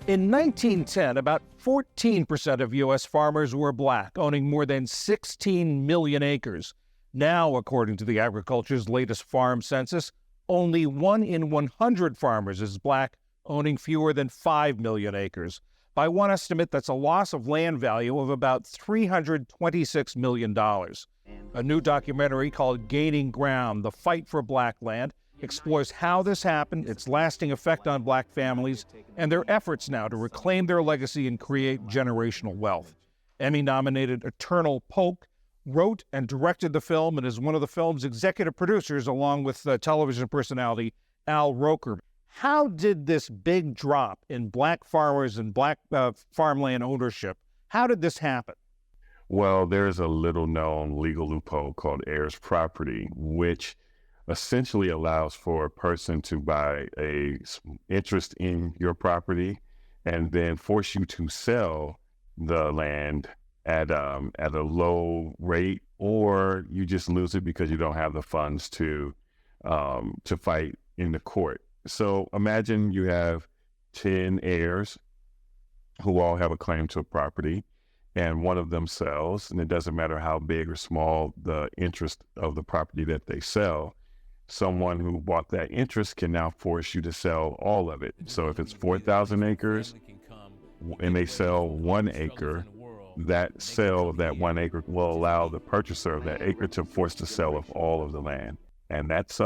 In 1910, about 14% of U.S. farmers were black, owning more than 16 million acres. Now, according to the Agriculture's latest farm census, only 1 in 100 farmers is black, owning fewer than 5 million acres. By one estimate, that's a loss of land value of about $326 million. A new documentary called Gaining Ground, The Fight for Black Land, explores how this happened, its lasting effect on black families, and their efforts now to reclaim their legacy and create generational wealth. Emmy-nominated Eternal Polk wrote and directed the film and is one of the film's executive producers, along with television personality Al Roker. How did this big drop in black farmers and black farmland ownership, how did this happen? Well, there's a little-known legal loophole called heirs property, which essentially allows for a person to buy a interest in your property and then force you to sell the land at a low rate, or you just lose it because you don't have the funds to fight in the court. So imagine you have 10 heirs who all have a claim to a property, and one of them sells, and it doesn't matter how big or small the interest of the property that they sell. Someone who bought that interest can now force you to sell all of it. So if it's 4,000 acres and they sell 1 acre, that sale of that 1 acre will allow the purchaser of that acre to force the sale of all of the land. And that's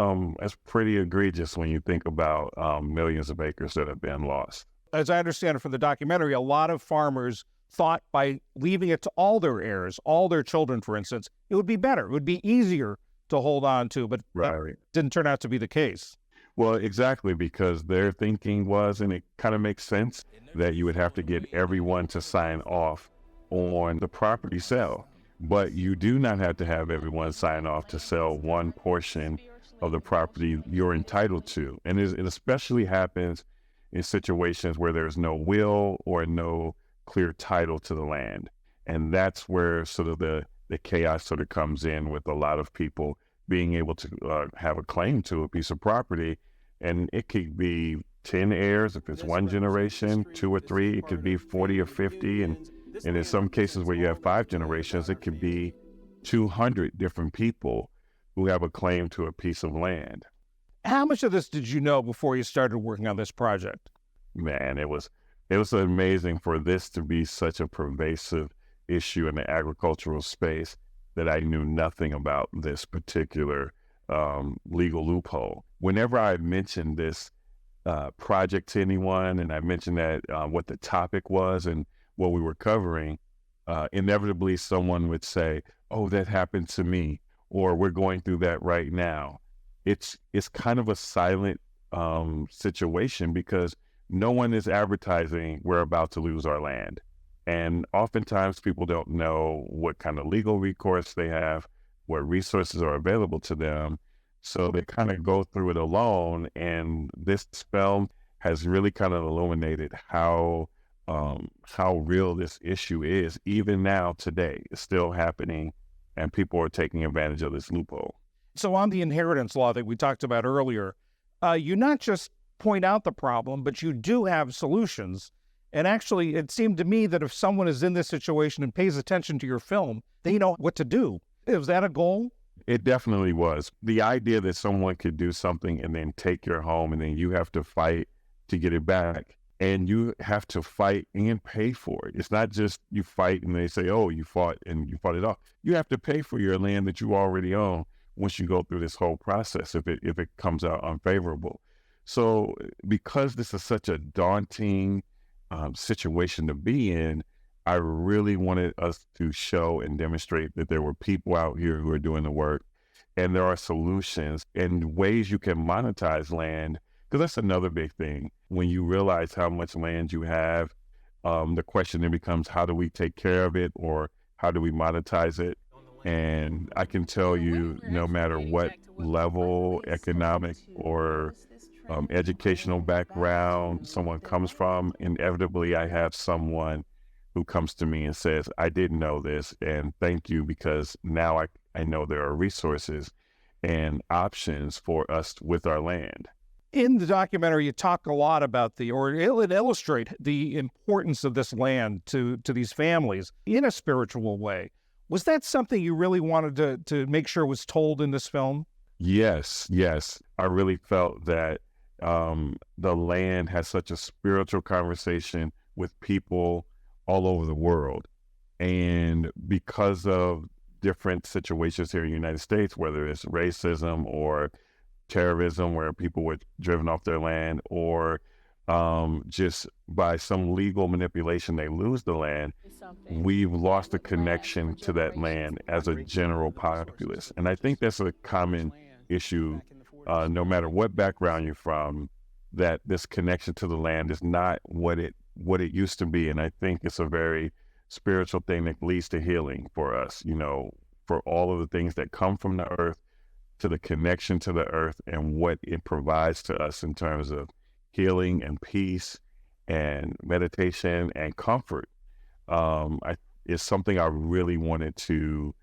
pretty egregious when you think about millions of acres that have been lost. As I understand it from the documentary, a lot of farmers thought by leaving it to all their heirs, all their children, for instance, it would be better. It would be easier to hold on to, but that didn't turn out to be the case. Well, exactly, because their thinking was, and it kind of makes sense, that you would have to get everyone to sign off on the property sale. But you do not have to have everyone sign off to sell one portion of the property you're entitled to. And it especially happens in situations where there's no will or no clear title to the land. And that's where sort of the chaos sort of comes in, with a lot of people being able to have a claim to a piece of property. And it could be 10 heirs if it's one generation, 2 or 3, it could be 40 or 50. And in some cases where you have 5 generations, it could be 200 different people who have a claim to a piece of land. How much of this did you know before you started working on this project? Man, it was amazing for this to be such a pervasive issue in the agricultural space that I knew nothing about this particular legal loophole. Whenever I mentioned this project to anyone, and I mentioned that what the topic was and what we were covering, inevitably someone would say, "Oh, that happened to me," or "We're going through that right now." It's kind of a silent situation, because no one is advertising we're about to lose our land. And oftentimes people don't know what kind of legal recourse they have, what resources are available to them. So they kind of go through it alone. And this film has really kind of illuminated how real this issue is. Even now, today, it's still happening, and people are taking advantage of this loophole. So on the inheritance law that we talked about earlier, you not just point out the problem, but you do have solutions. And actually, it seemed to me that if someone is in this situation and pays attention to your film, they know what to do. Is that a goal? It definitely was. The idea that someone could do something and then take your home, and then you have to fight to get it back, and you have to fight and pay for it. It's not just you fight and they say, "Oh, you fought and you fought it off." You have to pay for your land that you already own once you go through this whole process, if it comes out unfavorable. So because this is such a daunting situation to be in, I really wanted us to show and demonstrate that there were people out here who are doing the work, and there are solutions and ways you can monetize land, because that's another big thing. When you realize how much land you have, the question then becomes, how do we take care of it, or how do we monetize it? And I can tell you, no matter what level, economic or educational background someone comes from, inevitably I have someone who comes to me and says, "I didn't know this, and thank you, because now I know there are resources and options for us with our land." In the documentary, you talk a lot about illustrate the importance of this land to these families in a spiritual way. Was that something you really wanted to make sure was told in this film? Yes, yes. I really felt that the land has such a spiritual conversation with people all over the world. And because of different situations here in the United States, whether it's racism or terrorism, where people were driven off their land, or just by some legal manipulation, they lose the land, we've lost the connection to that land as a general populace. And I think that's a common issue, no matter what background you're from, that this connection to the land is not what it used to be. And I think it's a very spiritual thing that leads to healing for us, for all of the things that come from the earth, to the connection to the earth and what it provides to us in terms of healing and peace and meditation and comfort. It's something I really wanted to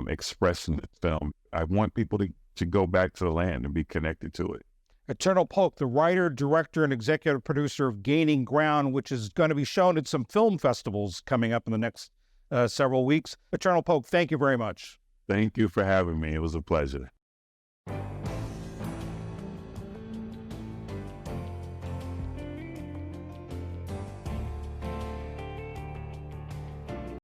express in the film. I want people to go back to the land and be connected to it. Eternal Polk, the writer, director, and executive producer of Gaining Ground, which is going to be shown at some film festivals coming up in the next several weeks. Eternal Polk, thank you very much. Thank you for having me. It was a pleasure.